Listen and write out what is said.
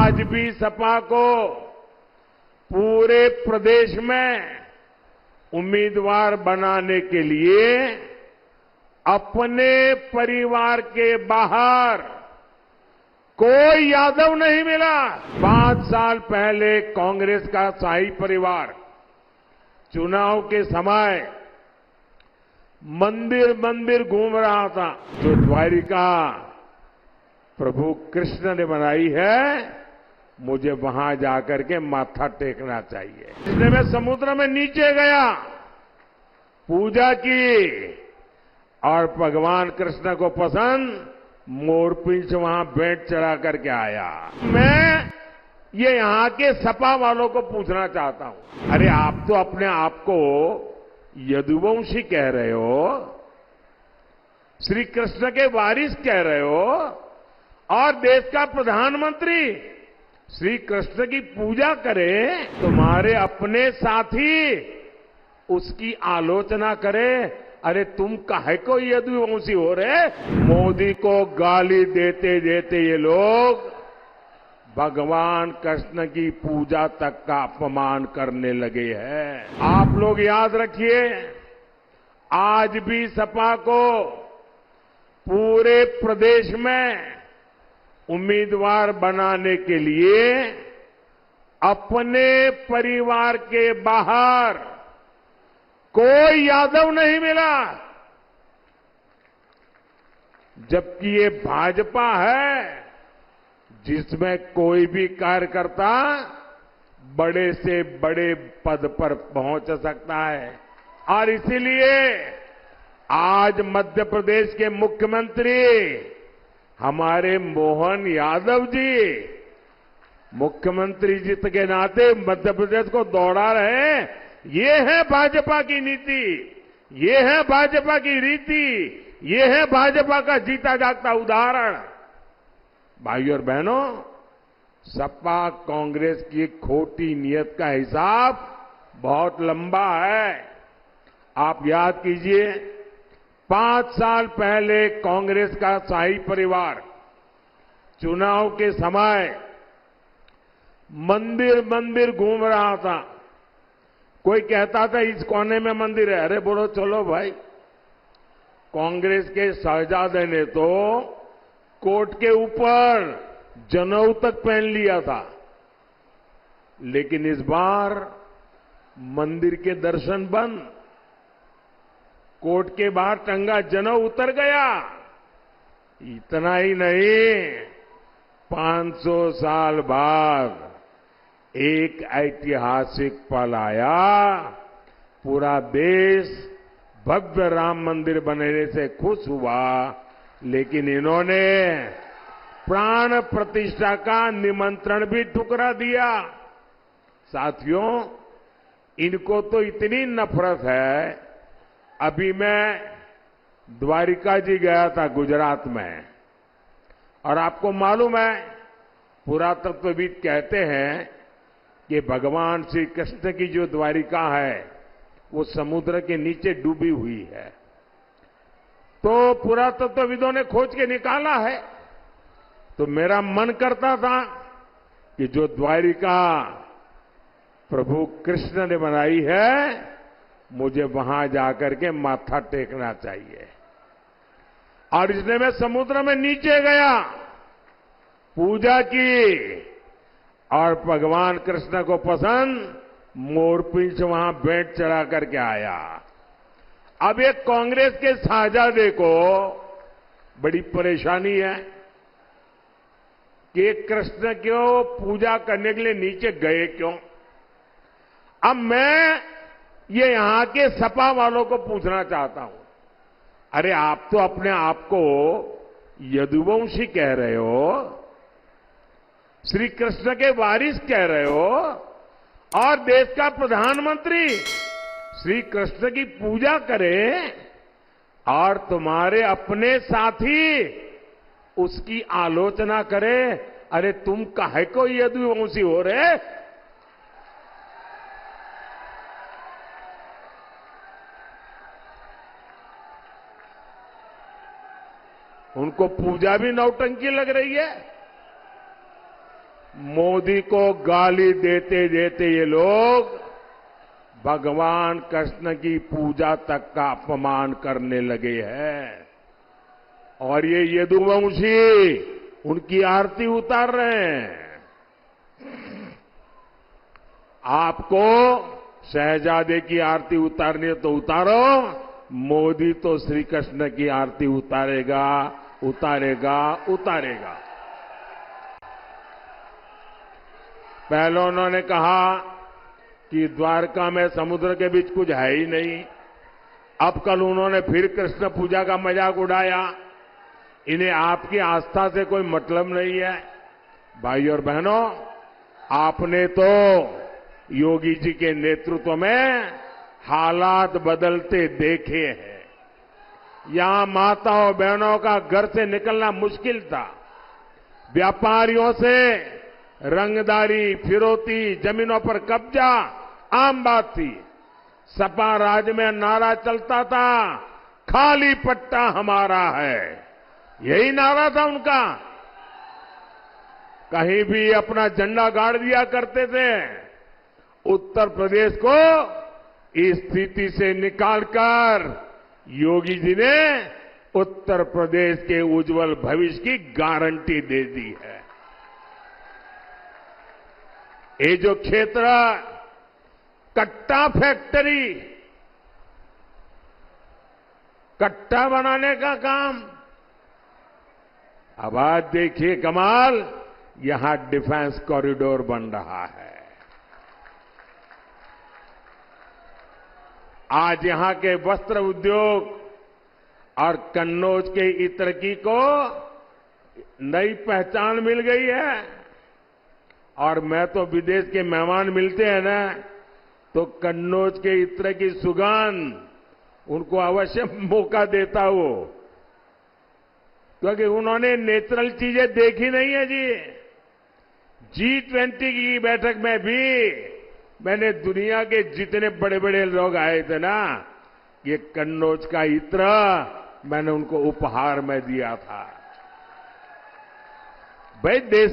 आज भी सपा को पूरे प्रदेश में उम्मीदवार बनाने के लिए अपने परिवार के बाहर कोई यादव नहीं मिला। 5 साल पहले कांग्रेस का शाही परिवार चुनाव के समय मंदिर मंदिर घूम रहा था। जो द्वारिका प्रभु कृष्ण ने बनाई है, मुझे वहां जाकर के माथा टेकना चाहिए। इसलिए मैं समुद्र में नीचे गया, पूजा की और भगवान कृष्ण को पसंद मोरपिंच वहां भेंट चढ़ा करके आया। मैं ये यहां के सपा वालों को पूछना चाहता हूं, अरे आप तो अपने आप को यदुवंशी कह रहे हो, श्री कृष्ण के वारिस कह रहे हो और देश का प्रधानमंत्री श्री कृष्ण की पूजा करे, तुम्हारे अपने साथी उसकी आलोचना करे, अरे तुम काहे को यदुवंशी हो रहे। मोदी को गाली देते देते ये लोग भगवान कृष्ण की पूजा तक का अपमान करने लगे हैं। आप लोग याद रखिए, आज भी सपा को पूरे प्रदेश में उम्मीदवार बनाने के लिए अपने परिवार के बाहर कोई यादव नहीं मिला, जबकि ये भाजपा है जिसमें कोई भी कार्यकर्ता बड़े से बड़े पद पर पहुंच सकता है। और इसीलिए आज मध्य प्रदेश के मुख्यमंत्री हमारे मोहन यादव जी मुख्यमंत्री जी के नाते मध्य प्रदेश को दौड़ा रहे हैं। ये है भाजपा की नीति, ये है भाजपा की रीति, ये है भाजपा का जीता जागता उदाहरण। भाइयों और बहनों, सपा कांग्रेस की खोटी नीयत का हिसाब बहुत लंबा है। आप याद कीजिए, 5 साल पहले कांग्रेस का शाही परिवार चुनाव के समय मंदिर मंदिर घूम रहा था। कोई कहता था इस कोने में मंदिर है, अरे बोलो चलो भाई। कांग्रेस के शहजादे ने तो कोट के ऊपर जनेऊ तक पहन लिया था, लेकिन इस बार मंदिर के दर्शन बंद, कोट के बाहर टंगा जनेऊ उतर गया। इतना ही नहीं, 500 साल बाद एक ऐतिहासिक पल आया, पूरा देश भव्य राम मंदिर बनने से खुश हुआ, लेकिन इन्होंने प्राण प्रतिष्ठा का निमंत्रण भी ठुकरा दिया। साथियों, इनको तो इतनी नफरत है। अभी मैं द्वारिका जी गया था गुजरात में, और आपको मालूम है पुरातत्वविद कहते हैं कि भगवान श्री कृष्ण की जो द्वारिका है वो समुद्र के नीचे डूबी हुई है। तो पुरातत्वविदों ने खोज के निकाला है। तो मेरा मन करता था कि जो द्वारिका प्रभु कृष्ण ने बनाई है, मुझे वहां जाकर के माथा टेकना चाहिए। और इसलिए मैं समुद्र में नीचे गया, पूजा की और भगवान कृष्ण को पसंद मोरपिंच वहां भेंट चढ़ा करके आया। अब एक कांग्रेस के शहजादे को बड़ी परेशानी है कि कृष्ण क्यों पूजा करने के लिए नीचे गए क्यों। अब मैं ये यहां के सपा वालों को पूछना चाहता हूं, अरे आप तो अपने आप को यदुवंशी कह रहे हो, श्री कृष्ण के वारिस कह रहे हो और देश का प्रधानमंत्री श्री कृष्ण की पूजा करे, और तुम्हारे अपने साथी उसकी आलोचना करे, अरे तुम काहे को यदुवंशी हो रहे। उनको पूजा भी नौटंकी लग रही है। मोदी को गाली देते देते ये लोग भगवान कृष्ण की पूजा तक का अपमान करने लगे हैं और ये यदुवंशी उनकी आरती उतार रहे हैं। आपको शहजादे की आरती उतारनी है तो उतारो, मोदी तो श्री कृष्ण की आरती उतारेगा उतारेगा उतारेगा। पहले उन्होंने कहा कि द्वारका में समुद्र के बीच कुछ है ही नहीं। अब कल उन्होंने फिर कृष्ण पूजा का मजाक उड़ाया। इन्हें आपकी आस्था से कोई मतलब नहीं है। भाई और बहनों, आपने तो योगी जी के नेतृत्व में हालात बदलते देखे हैं। यहां माताओं बहनों का घर से निकलना मुश्किल था। व्यापारियों से रंगदारी, फिरौती, जमीनों पर कब्जा आम बात थी। सपा राज में नारा चलता था, खाली पट्टा हमारा है। यही नारा था उनका। कहीं भी अपना झंडा गाड़ दिया करते थे। उत्तर प्रदेश को इस स्थिति से निकालकर योगी जी ने उत्तर प्रदेश के उज्जवल भविष्य की गारंटी दे दी है। ये जो क्षेत्र कट्टा फैक्ट्री, कट्टा बनाने का काम, अब आज देखिए कमाल, यहां डिफेंस कॉरिडोर बन रहा है। आज यहां के वस्त्र उद्योग और कन्नौज के इत्र की को नई पहचान मिल गई है। और मैं तो विदेश के मेहमान मिलते हैं ना, तो कन्नौज के इत्र की सुगंध उनको अवश्य मौका देता हूं, क्योंकि उन्होंने नेचुरल चीजें देखी नहीं है जी। G20 की बैठक में भी मैंने दुनिया के जितने बड़े बड़े लोग आए थे ना, ये कन्नौज का इत्र मैंने उनको उपहार में दिया था। भाई देश का